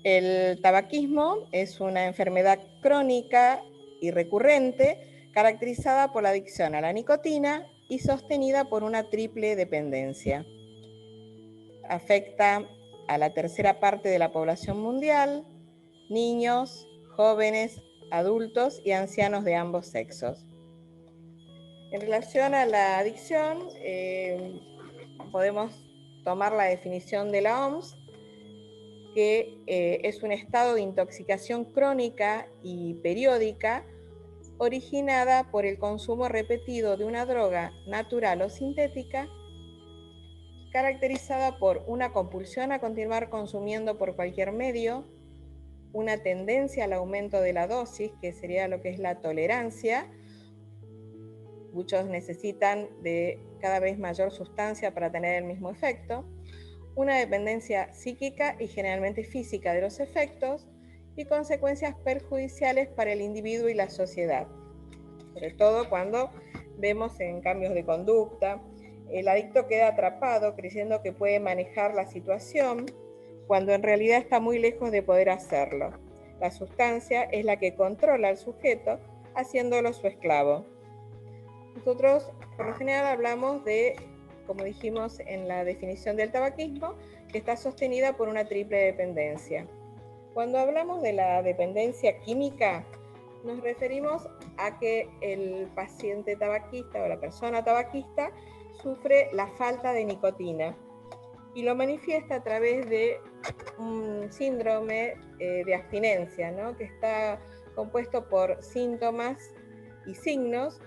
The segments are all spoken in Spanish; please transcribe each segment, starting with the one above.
El tabaquismo es una enfermedad crónica y recurrente caracterizada por la adicción a la nicotina y sostenida por una triple dependencia. Afecta a la tercera parte de la población mundial, niños, jóvenes, adultos y ancianos de ambos sexos. En relación a la adicción, podemos tomar la definición de la OMS, que es un estado de intoxicación crónica y periódica originada por el consumo repetido de una droga natural o sintética, caracterizada por una compulsión a continuar consumiendo por cualquier medio, una tendencia al aumento de la dosis, que sería lo que es la tolerancia. Muchos necesitan de cada vez mayor sustancia para tener el mismo efecto. Una dependencia psíquica y generalmente física de los efectos y consecuencias perjudiciales para el individuo y la sociedad. Sobre todo cuando vemos en cambios de conducta, el adicto queda atrapado creyendo que puede manejar la situación cuando en realidad está muy lejos de poder hacerlo. La sustancia es la que controla al sujeto, haciéndolo su esclavo. Nosotros por lo general hablamos de, como dijimos en la definición del tabaquismo, que está sostenida por una triple dependencia. Cuando hablamos de la dependencia química, nos referimos a que el paciente tabaquista o la persona tabaquista sufre la falta de nicotina y lo manifiesta a través de un síndrome de abstinencia, ¿no? Que está compuesto por síntomas y signos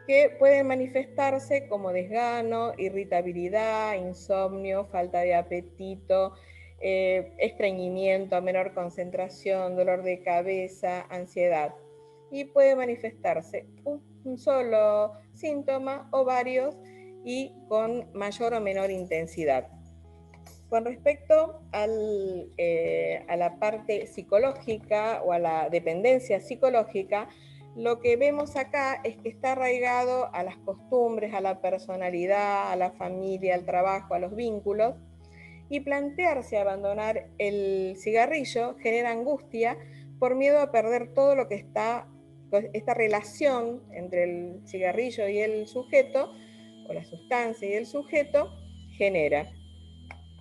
que pueden manifestarse como desgano, irritabilidad, insomnio, falta de apetito, estreñimiento, menor concentración, dolor de cabeza, ansiedad. Y puede manifestarse un solo síntoma o varios y con mayor o menor intensidad. Con respecto a la parte psicológica o a la dependencia psicológica, lo que vemos acá es que está arraigado a las costumbres, a la personalidad, a la familia, al trabajo, a los vínculos, y plantearse abandonar el cigarrillo genera angustia por miedo a perder todo lo que esta relación entre el cigarrillo y el sujeto, o la sustancia y el sujeto, genera.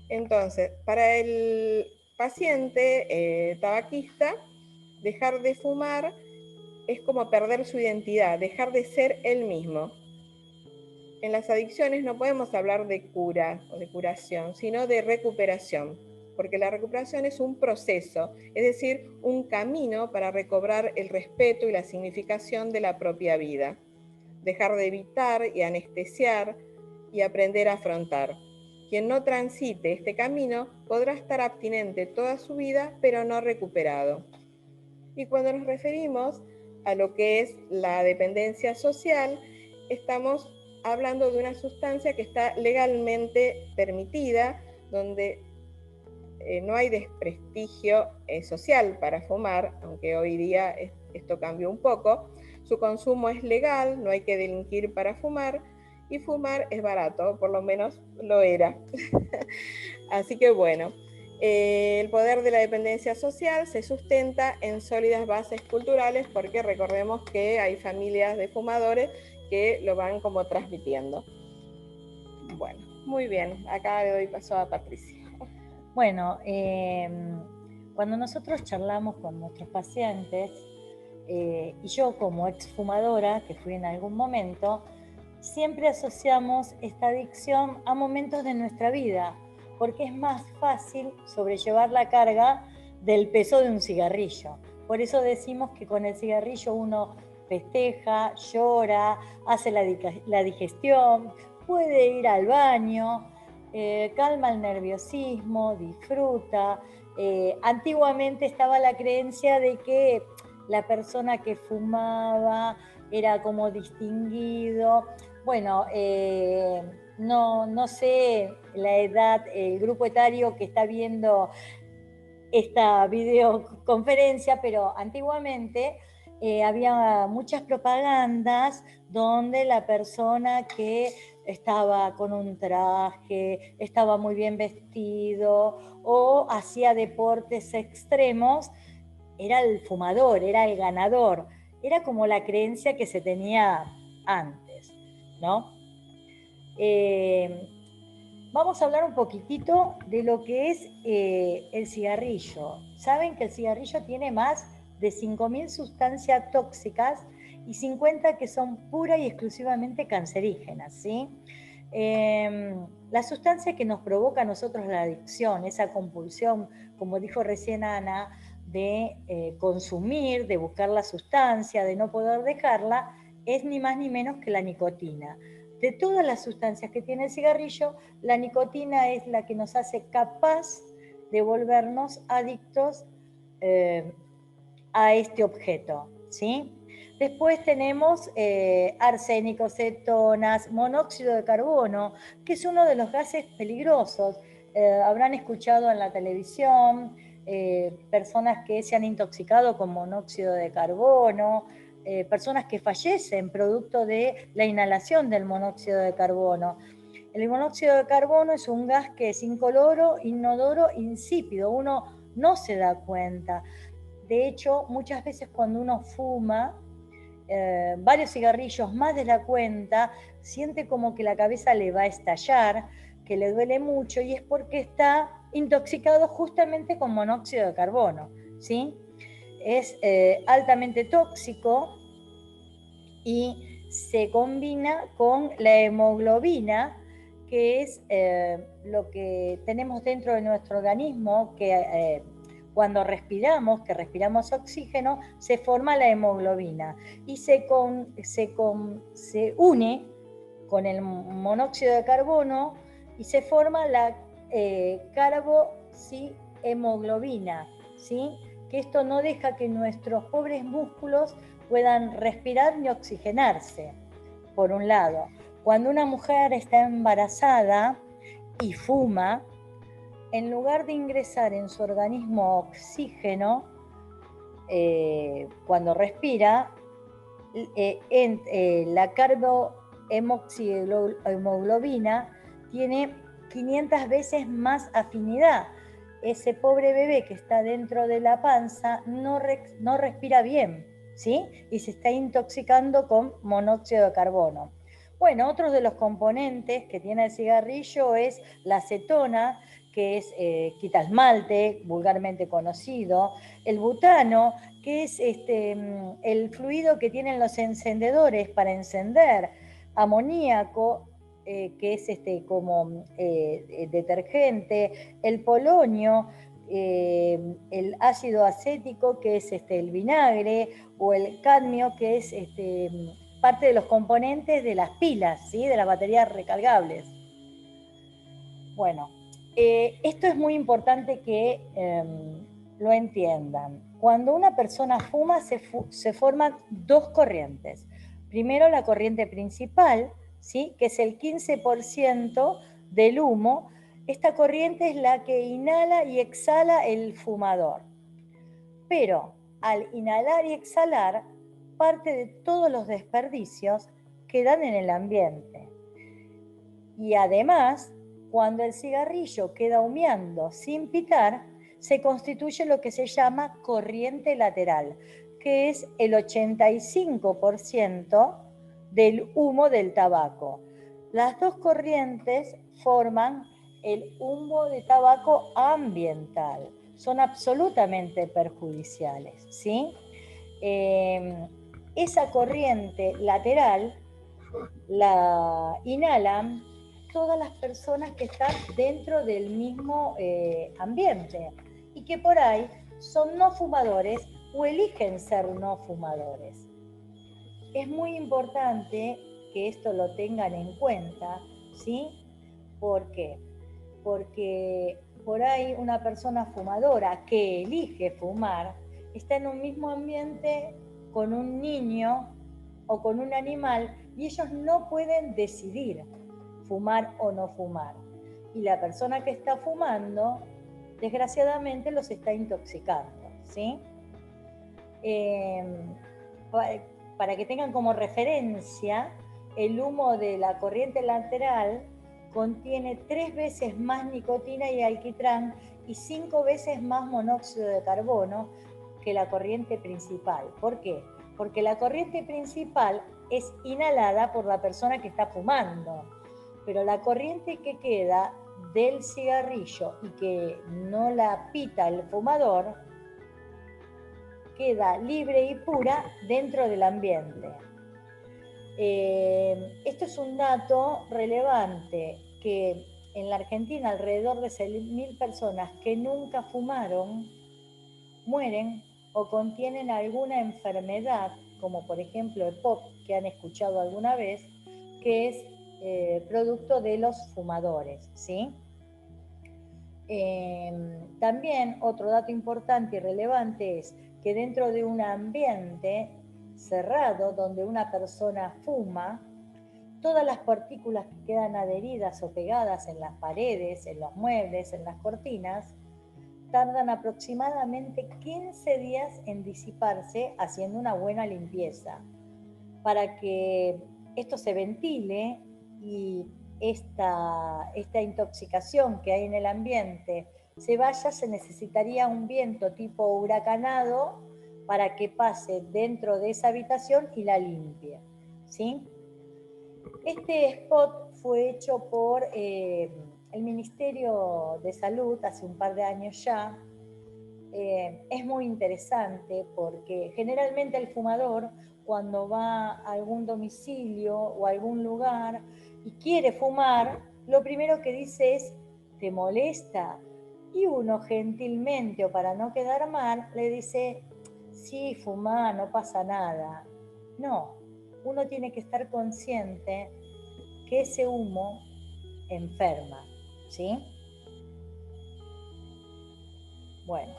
Entonces, para el paciente tabaquista, dejar de fumar es como perder su identidad, dejar de ser él mismo. En las adicciones no podemos hablar de cura o de curación, sino de recuperación, porque la recuperación es un proceso, es decir, un camino para recobrar el respeto y la significación de la propia vida. Dejar de evitar y anestesiar y aprender a afrontar. Quien no transite este camino podrá estar abstinente toda su vida, pero no recuperado. Y cuando nos referimos a lo que es la dependencia social, estamos hablando de una sustancia que está legalmente permitida, donde no hay desprestigio social para fumar, aunque hoy día esto cambió un poco. Su consumo es legal, no hay que delinquir para fumar, y fumar es barato, por lo menos lo era. Así que bueno, el poder de la dependencia social se sustenta en sólidas bases culturales, porque recordemos que hay familias de fumadores que lo van como transmitiendo. Bueno, muy bien, acá le doy paso a Patricia. Bueno, cuando nosotros charlamos con nuestros pacientes, y yo como exfumadora, que fui en algún momento, siempre asociamos esta adicción a momentos de nuestra vida, porque es más fácil sobrellevar la carga del peso de un cigarrillo. Por eso decimos que con el cigarrillo uno festeja, llora, hace la digestión, puede ir al baño, calma el nerviosismo, disfruta. Antiguamente estaba la creencia de que la persona que fumaba era como distinguido. Bueno, no sé la edad, el grupo etario que está viendo esta videoconferencia, pero antiguamente había muchas propagandas donde la persona que estaba con un traje, estaba muy bien vestido o hacía deportes extremos, era el fumador, era el ganador. Era como la creencia que se tenía antes, ¿no? Vamos a hablar un poquitito de lo que es el cigarrillo. Saben que el cigarrillo tiene más de 5.000 sustancias tóxicas y 50 que son pura y exclusivamente cancerígenas, ¿sí? La sustancia que nos provoca a nosotros la adicción, esa compulsión, como dijo recién Ana, de consumir, de buscar la sustancia, de no poder dejarla, es ni más ni menos que la nicotina. De todas las sustancias que tiene el cigarrillo, la nicotina es la que nos hace capaz de volvernos adictos a este objeto, ¿sí? Después tenemos arsénico, cetonas, monóxido de carbono, que es uno de los gases peligrosos. Habrán escuchado en la televisión personas que se han intoxicado con monóxido de carbono, personas que fallecen producto de la inhalación del monóxido de carbono. El monóxido de carbono es un gas que es incoloro, inodoro, insípido. Uno no se da cuenta. De hecho, muchas veces cuando uno fuma varios cigarrillos más de la cuenta, siente como que la cabeza le va a estallar, que le duele mucho y es porque está intoxicado justamente con monóxido de carbono, ¿sí? Es altamente tóxico y se combina con la hemoglobina, que es lo que tenemos dentro de nuestro organismo, que cuando respiramos, que respiramos oxígeno, se forma la hemoglobina y se une con el monóxido de carbono y se forma la carboxihemoglobina, ¿sí? Que esto no deja que nuestros pobres músculos puedan respirar ni oxigenarse, por un lado. Cuando una mujer está embarazada y fuma, en lugar de ingresar en su organismo oxígeno, cuando respira, la carbohemoglobina tiene 500 veces más afinidad. Ese pobre bebé que está dentro de la panza no respira bien, ¿sí? Y se está intoxicando con monóxido de carbono. Bueno, otro de los componentes que tiene el cigarrillo es la acetona, que es quitasmalte, vulgarmente conocido, el butano, que es el fluido que tienen los encendedores para encender, amoníaco, que es como detergente, el polonio, el ácido acético, que es el vinagre, o el cadmio, que es parte de los componentes de las pilas, ¿sí? De las baterías recargables. Bueno, esto es muy importante que lo entiendan. Cuando una persona fuma se forman dos corrientes. Primero la corriente principal, ¿sí? Que es el 15% del humo. Esta corriente es la que inhala y exhala el fumador. Pero al inhalar y exhalar, parte de todos los desperdicios quedan en el ambiente. Y además, cuando el cigarrillo queda humeando sin pitar, se constituye lo que se llama corriente lateral, que es el 85% del humo del tabaco. Las dos corrientes forman el humo de tabaco ambiental. Son absolutamente perjudiciales, ¿sí? Esa corriente lateral la inhalan todas las personas que están dentro del mismo ambiente y que por ahí son no fumadores o eligen ser no fumadores. Es muy importante que esto lo tengan en cuenta, ¿sí? ¿Por qué? Porque por ahí una persona fumadora que elige fumar está en un mismo ambiente con un niño o con un animal y ellos no pueden decidir fumar o no fumar. Y la persona que está fumando, desgraciadamente, los está intoxicando, ¿sí? Para que tengan como referencia, el humo de la corriente lateral contiene 3 veces más nicotina y alquitrán y 5 veces más monóxido de carbono que la corriente principal. ¿Por qué? Porque la corriente principal es inhalada por la persona que está fumando, pero la corriente que queda del cigarrillo y que no la pita el fumador queda libre y pura dentro del ambiente. Esto es un dato relevante, que en la Argentina alrededor de 6.000 personas que nunca fumaron mueren o contienen alguna enfermedad, como por ejemplo EPOC, que han escuchado alguna vez, que es producto de los fumadores, ¿sí? También otro dato importante y relevante es que dentro de un ambiente cerrado donde una persona fuma, todas las partículas que quedan adheridas o pegadas en las paredes, en los muebles, en las cortinas, tardan aproximadamente 15 días en disiparse haciendo una buena limpieza. Para que esto se ventile y esta intoxicación que hay en el ambiente se vaya, se necesitaría un viento tipo huracanado para que pase dentro de esa habitación y la limpie, ¿sí? Este spot fue hecho por el Ministerio de Salud hace un par de años ya. Es muy interesante porque generalmente el fumador, cuando va a algún domicilio o a algún lugar y quiere fumar, lo primero que dice es, ¿te molesta? Y uno gentilmente, o para no quedar mal, le dice, sí, fumá, no pasa nada. No, uno tiene que estar consciente que ese humo enferma, ¿sí? Bueno.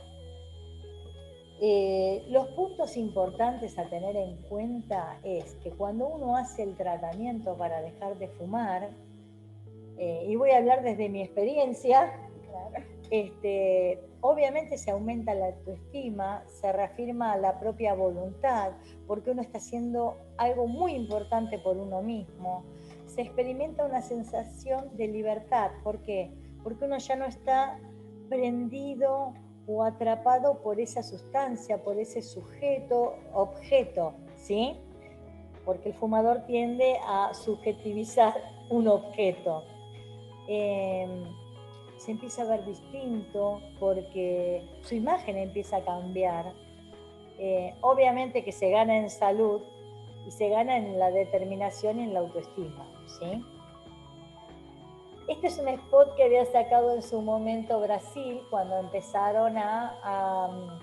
Los puntos importantes a tener en cuenta es que cuando uno hace el tratamiento para dejar de fumar, y voy a hablar desde mi experiencia, obviamente se aumenta la autoestima, se reafirma la propia voluntad, porque uno está haciendo algo muy importante por uno mismo. Se experimenta una sensación de libertad. ¿Por qué? Porque uno ya no está prendido o atrapado por esa sustancia, por ese sujeto, objeto, ¿sí? Porque el fumador tiende a subjetivizar un objeto. Se empieza a ver distinto porque su imagen empieza a cambiar. Obviamente que se gana en salud y se gana en la determinación y en la autoestima, ¿sí? Este es un spot que había sacado en su momento Brasil cuando empezaron a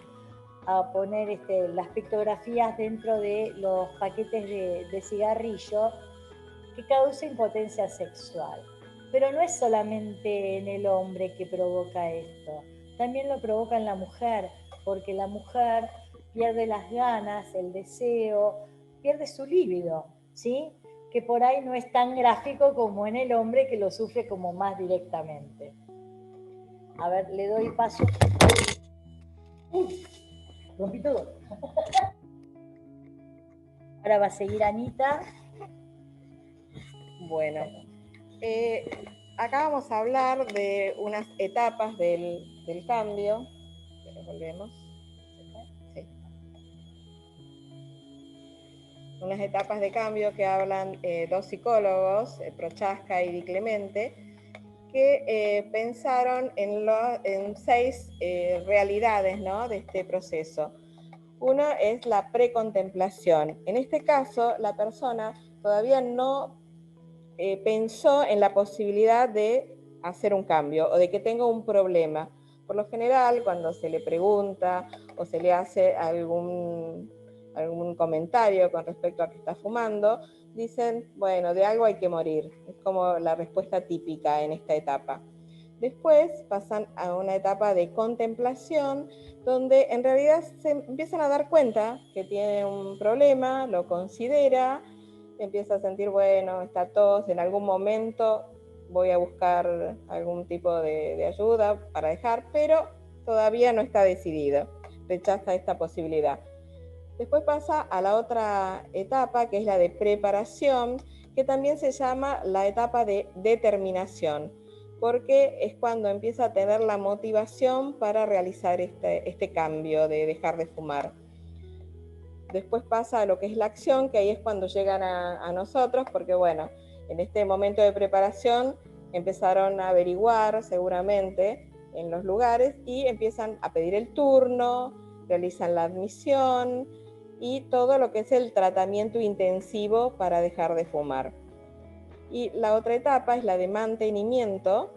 poner las pictografías dentro de los paquetes de cigarrillo que causa impotencia sexual. Pero no es solamente en el hombre que provoca esto, también lo provoca en la mujer, porque la mujer pierde las ganas, el deseo, pierde su líbido, ¿sí? Que por ahí no es tan gráfico como en el hombre, que lo sufre como más directamente. A ver, le doy paso. ¡Uy! Rompí todo. Ahora va a seguir Anita. Bueno, acá vamos a hablar de unas etapas del cambio. Volvemos. Sí. Unas etapas de cambio que hablan dos psicólogos, Prochaska y Di Clemente, que pensaron en 6 realidades, ¿no?, de este proceso. Uno es la precontemplación. En este caso, la persona todavía no pensó en la posibilidad de hacer un cambio o de que tenga un problema. Por lo general, cuando se le pregunta o se le hace algún comentario con respecto a que está fumando, dicen, bueno, de algo hay que morir. Es como la respuesta típica en esta etapa. Después pasan a una etapa de contemplación, donde en realidad se empiezan a dar cuenta que tiene un problema, lo considera, empieza a sentir, bueno, está tos, en algún momento voy a buscar algún tipo de ayuda para dejar, pero todavía no está decidido, rechaza esta posibilidad. Después pasa a la otra etapa, que es la de preparación, que también se llama la etapa de determinación, porque es cuando empieza a tener la motivación para realizar este cambio de dejar de fumar. Después pasa a lo que es la acción, que ahí es cuando llegan a nosotros, porque bueno, en este momento de preparación empezaron a averiguar seguramente en los lugares y empiezan a pedir el turno, realizan la admisión y todo lo que es el tratamiento intensivo para dejar de fumar. Y la otra etapa es la de mantenimiento,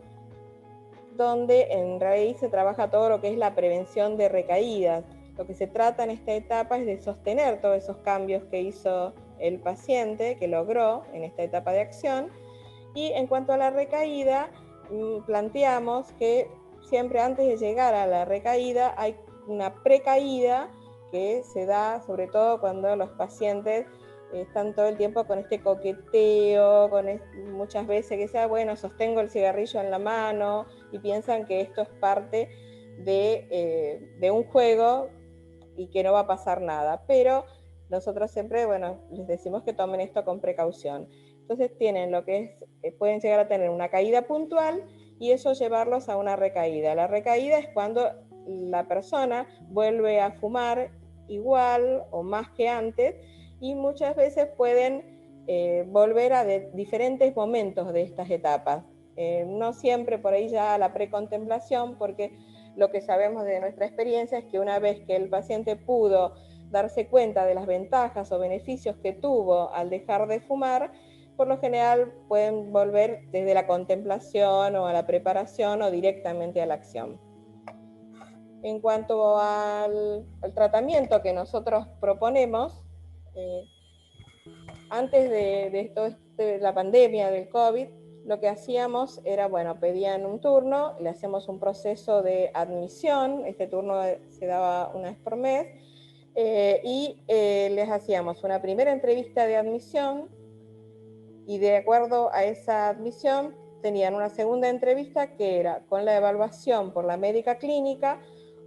donde en realidad se trabaja todo lo que es la prevención de recaídas. Lo que se trata en esta etapa es de sostener todos esos cambios que hizo el paciente, que logró en esta etapa de acción. Y en cuanto a la recaída, planteamos que siempre antes de llegar a la recaída hay una precaída que se da sobre todo cuando los pacientes están todo el tiempo con este coqueteo, muchas veces que sea, bueno, sostengo el cigarrillo en la mano y piensan que esto es parte de un juego y que no va a pasar nada, pero nosotros siempre, bueno, les decimos que tomen esto con precaución. Entonces tienen lo que es, pueden llegar a tener una caída puntual y eso llevarlos a una recaída. La recaída es cuando la persona vuelve a fumar igual o más que antes y muchas veces pueden volver a diferentes momentos de estas etapas. No siempre por ahí ya a la precontemplación, porque lo que sabemos de nuestra experiencia es que una vez que el paciente pudo darse cuenta de las ventajas o beneficios que tuvo al dejar de fumar, por lo general pueden volver desde la contemplación o a la preparación o directamente a la acción. En cuanto al tratamiento que nosotros proponemos, antes de la pandemia del COVID, lo que hacíamos era, bueno, pedían un turno, le hacemos un proceso de admisión, este turno se daba una vez por mes, les hacíamos una primera entrevista de admisión y de acuerdo a esa admisión tenían una segunda entrevista que era con la evaluación por la médica clínica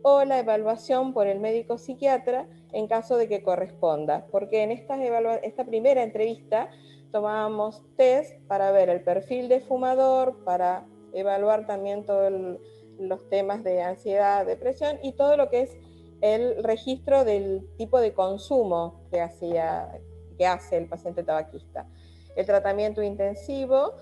o la evaluación por el médico psiquiatra en caso de que corresponda, porque en esta primera entrevista tomábamos test para ver el perfil de fumador, para evaluar también todos los temas de ansiedad, depresión y todo lo que es el registro del tipo de consumo que hace el paciente tabaquista. El tratamiento intensivo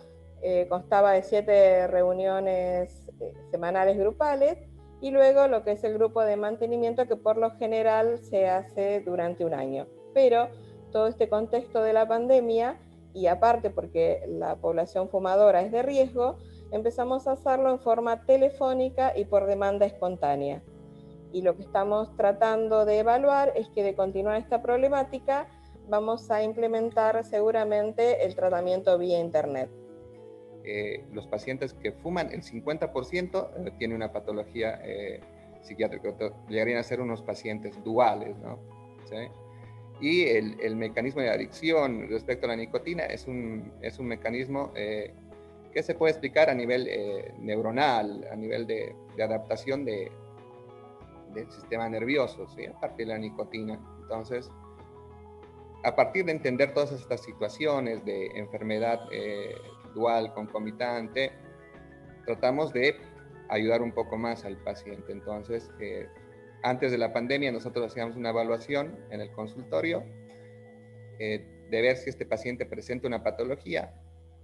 constaba de 7 reuniones semanales grupales y luego lo que es el grupo de mantenimiento que por lo general se hace durante un año. Pero todo este contexto de la pandemia y aparte porque la población fumadora es de riesgo, empezamos a hacerlo en forma telefónica y por demanda espontánea. Y lo que estamos tratando de evaluar es que de continuar esta problemática vamos a implementar seguramente el tratamiento vía internet. Los pacientes que fuman, el 50% tiene una patología psiquiátrica, llegarían a ser unos pacientes duales, ¿no? ¿Sí? Y el mecanismo de adicción respecto a la nicotina es un mecanismo que se puede explicar a nivel neuronal, a nivel de adaptación del sistema nervioso, ¿sí? A partir de la nicotina. Entonces, a partir de entender todas estas situaciones de enfermedad dual, concomitante, tratamos de ayudar un poco más al paciente. Entonces, antes de la pandemia nosotros hacíamos una evaluación en el consultorio de ver si este paciente presenta una patología.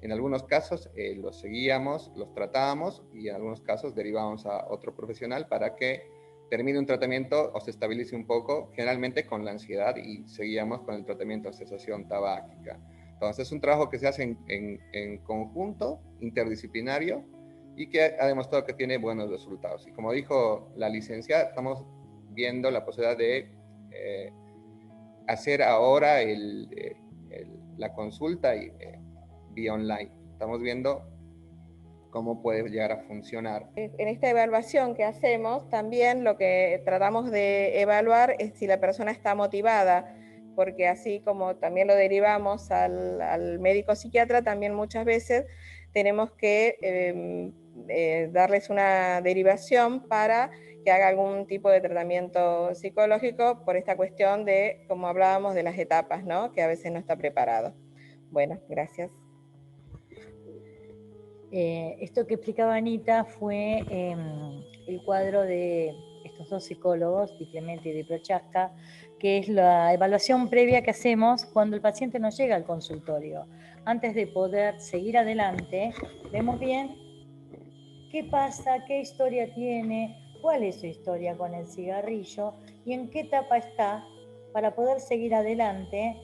En algunos casos los seguíamos, los tratábamos y en algunos casos derivábamos a otro profesional para que termine un tratamiento o se estabilice un poco, generalmente con la ansiedad, y seguíamos con el tratamiento de cesación tabáquica. Entonces es un trabajo que se hace en conjunto, interdisciplinario, y que ha demostrado que tiene buenos resultados. Y como dijo la licenciada, estamos viendo la posibilidad de hacer ahora la consulta vía online. Estamos viendo cómo puede llegar a funcionar. En esta evaluación que hacemos, también lo que tratamos de evaluar es si la persona está motivada, porque así como también lo derivamos al médico psiquiatra, también muchas veces tenemos que darles una derivación para que haga algún tipo de tratamiento psicológico por esta cuestión de, como hablábamos, de las etapas, ¿no? Que a veces no está preparado. Bueno, gracias. Esto que explicaba Anita fue el cuadro de estos dos psicólogos, Di Clemente y Di Prochaska, que es la evaluación previa que hacemos cuando el paciente nos llega al consultorio. Antes de poder seguir adelante, vemos bien qué pasa, qué historia tiene, cuál es su historia con el cigarrillo y en qué etapa está para poder seguir adelante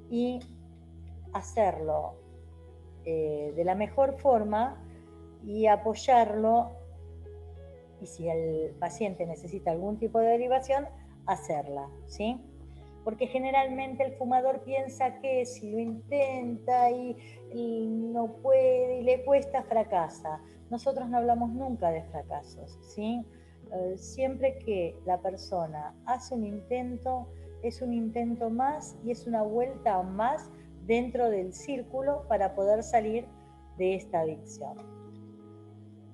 y hacerlo de la mejor forma y apoyarlo, y si el paciente necesita algún tipo de derivación, hacerla, ¿sí? Porque generalmente el fumador piensa que si lo intenta y no puede y le cuesta, fracasa. Nosotros no hablamos nunca de fracasos, ¿sí? Siempre que la persona hace un intento, es un intento más y es una vuelta más dentro del círculo para poder salir de esta adicción.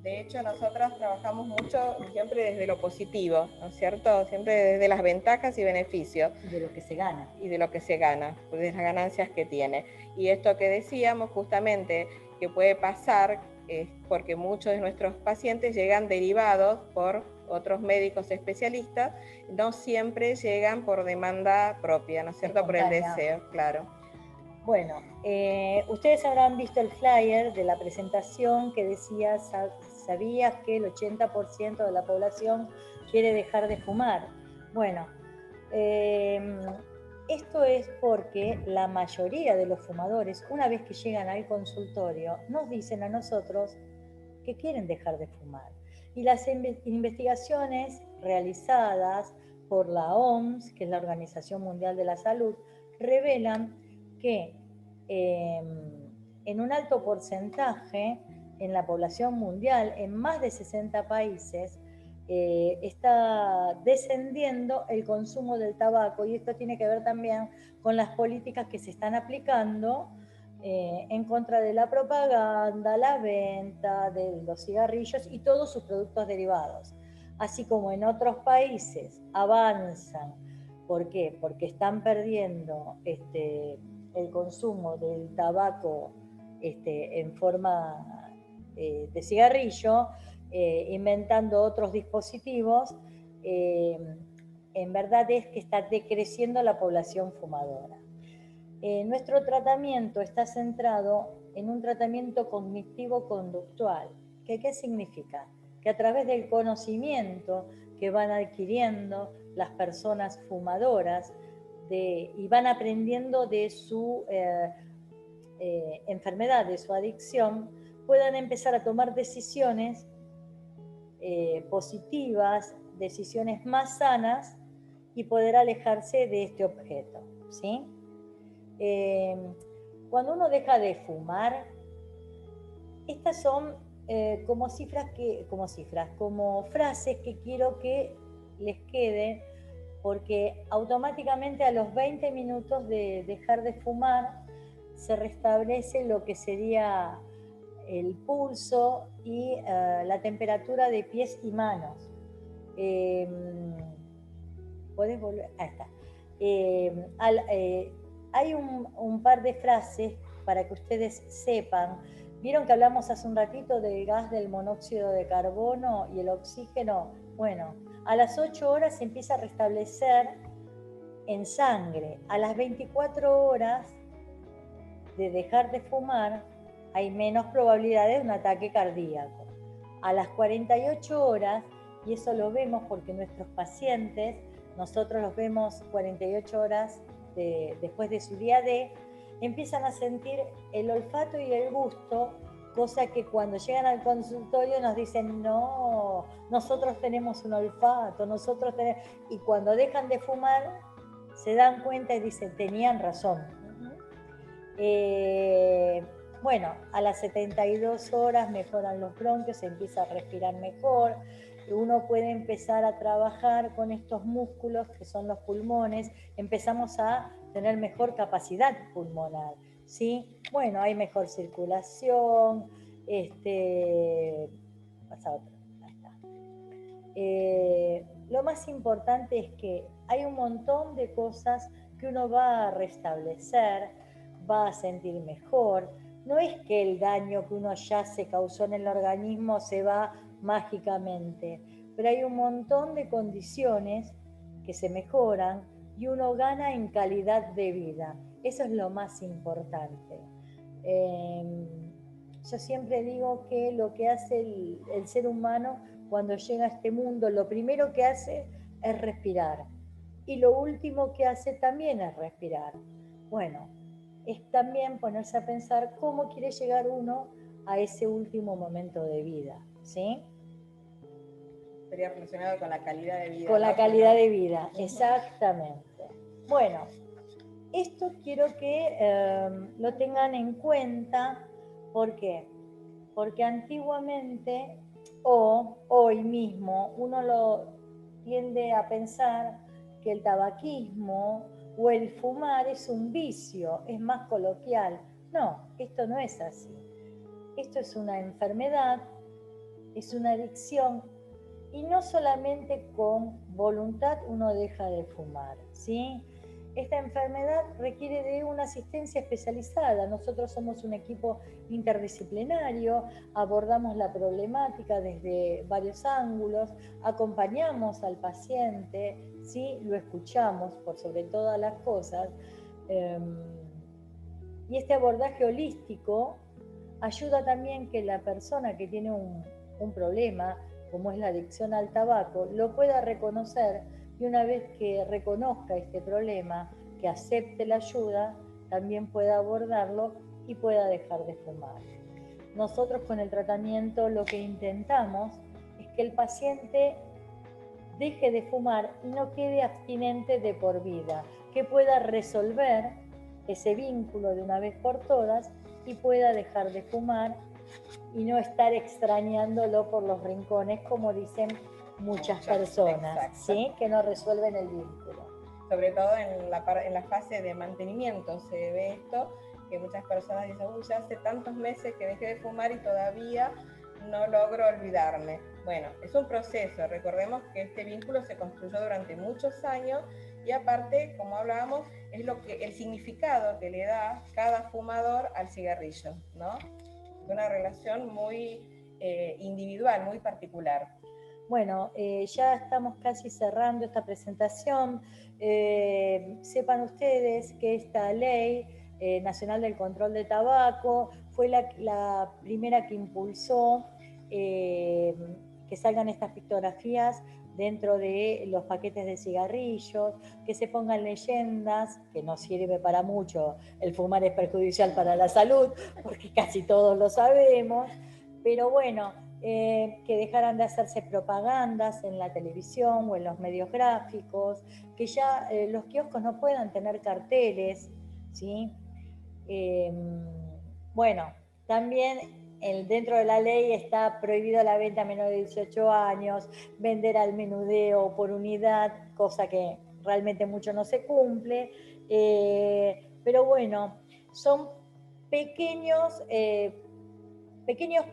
De hecho, nosotros trabajamos mucho siempre desde lo positivo, ¿no es cierto? Siempre desde las ventajas y beneficios. Y de lo que se gana. Y de lo que se gana, de las ganancias que tiene. Y esto que decíamos justamente que puede pasar es porque muchos de nuestros pacientes llegan derivados por otros médicos especialistas, no siempre llegan por demanda propia, ¿no es cierto? Por el deseo, claro. Bueno, ustedes habrán visto el flyer de la presentación que decía, ¿sabías que el 80% de la población quiere dejar de fumar? Bueno, esto es porque la mayoría de los fumadores, una vez que llegan al consultorio, nos dicen a nosotros que quieren dejar de fumar. Y las investigaciones realizadas por la OMS, que es la Organización Mundial de la Salud, revelan que en un alto porcentaje en la población mundial, en más de 60 países, está descendiendo el consumo del tabaco, y esto tiene que ver también con las políticas que se están aplicando en contra de la propaganda, la venta de los cigarrillos y todos sus productos derivados. Así como en otros países avanzan. ¿Por qué? Porque están perdiendo el consumo del tabaco en forma de cigarrillo, inventando otros dispositivos, en verdad es que está decreciendo la población fumadora. Nuestro tratamiento está centrado en un tratamiento cognitivo-conductual. ¿Qué significa? Que a través del conocimiento que van adquiriendo las personas fumadoras y van aprendiendo de su enfermedad, de su adicción, puedan empezar a tomar decisiones positivas, decisiones más sanas y poder alejarse de este objeto, ¿sí? Cuando uno deja de fumar, estas son como frases que quiero que les queden, porque automáticamente a los 20 minutos de dejar de fumar se restablece lo que sería el pulso y la temperatura de pies y manos. ¿Podés volver? Ahí está. Hay un par de frases para que ustedes sepan. ¿Vieron que hablamos hace un ratito del gas del monóxido de carbono y el oxígeno? Bueno, a las 8 horas se empieza a restablecer en sangre. A las 24 horas de dejar de fumar hay menos probabilidades de un ataque cardíaco. A las 48 horas, y eso lo vemos porque nuestros pacientes, nosotros los vemos 48 horas después de su día D, empiezan a sentir el olfato y el gusto, cosa que cuando llegan al consultorio nos dicen, no, nosotros tenemos un olfato, y cuando dejan de fumar se dan cuenta y dicen, tenían razón. Bueno, a las 72 horas mejoran los bronquios, se empieza a respirar mejor, uno puede empezar a trabajar con estos músculos que son los pulmones, empezamos a tener mejor capacidad pulmonar, ¿sí? Bueno, hay mejor circulación, pasa otro, ahí está. Lo más importante es que hay un montón de cosas que uno va a restablecer, va a sentir mejor, no es que el daño que uno ya se causó en el organismo se va mágicamente, pero hay un montón de condiciones que se mejoran y uno gana en calidad de vida. Eso es lo más importante. Yo siempre digo que lo que hace el ser humano cuando llega a este mundo, lo primero que hace es respirar. Y lo último que hace también es respirar. Bueno, es también ponerse a pensar cómo quiere llegar uno a ese último momento de vida, ¿sí? Sería relacionado con la calidad de vida. Con la calidad de vida, exactamente. Bueno, esto quiero que lo tengan en cuenta. ¿Por qué? Porque antiguamente o hoy mismo uno lo tiende a pensar que el tabaquismo o el fumar es un vicio, es más coloquial. No, esto no es así. Esto es una enfermedad, es una adicción y no solamente con voluntad uno deja de fumar, ¿sí? Esta enfermedad requiere de una asistencia especializada. Nosotros somos un equipo interdisciplinario, abordamos la problemática desde varios ángulos, acompañamos al paciente, ¿sí? Lo escuchamos por sobre todas las cosas. Y este abordaje holístico ayuda también que la persona que tiene un problema, como es la adicción al tabaco, lo pueda reconocer y una vez que reconozca este problema, que acepte la ayuda, también pueda abordarlo y pueda dejar de fumar. Nosotros con el tratamiento lo que intentamos es que el paciente deje de fumar y no quede abstinente de por vida, que pueda resolver ese vínculo de una vez por todas y pueda dejar de fumar y no estar extrañándolo por los rincones, como dicen muchas personas, ¿sí? Que no resuelven el vínculo. Sobre todo en la fase de mantenimiento se ve esto, que muchas personas dicen, ya hace tantos meses que dejé de fumar y todavía no logro olvidarme. Bueno, es un proceso, recordemos que este vínculo se construyó durante muchos años y aparte, como hablábamos, es el significado que le da cada fumador al cigarrillo, ¿no? Una relación muy individual, muy particular. Bueno, ya estamos casi cerrando esta presentación. Sepan ustedes que esta ley nacional del control de tabaco fue la primera que impulsó que salgan estas pictografías dentro de los paquetes de cigarrillos, que se pongan leyendas, que no sirve para mucho, el fumar es perjudicial para la salud, porque casi todos lo sabemos, pero bueno, que dejaran de hacerse propagandas en la televisión o en los medios gráficos, que ya los kioscos no puedan tener carteles, ¿sí? Bueno, también dentro de la ley está prohibido la venta a menores de 18 años, vender al menudeo por unidad, cosa que realmente mucho no se cumple, pero bueno, son pequeños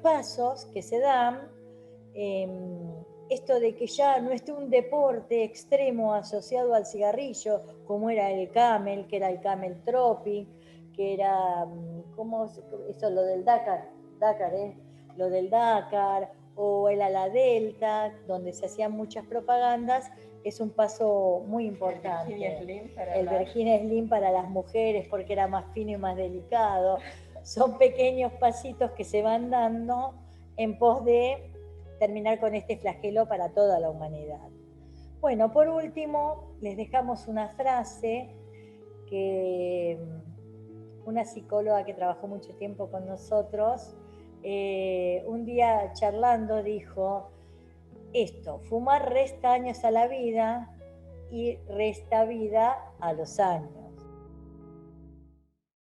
pasos que se dan, esto de que ya no esté un deporte extremo asociado al cigarrillo, como era el camel, que era el camel tropic, que era, eso, lo del Dakar, lo del Dakar, o el ala delta, donde se hacían muchas propagandas, es un paso muy importante. El Virginia Slim para las mujeres, porque era más fino y más delicado. Son pequeños pasitos que se van dando en pos de terminar con este flagelo para toda la humanidad. Bueno, por último, les dejamos una frase que una psicóloga que trabajó mucho tiempo con nosotros, un día charlando dijo esto: fumar resta años a la vida y resta vida a los años.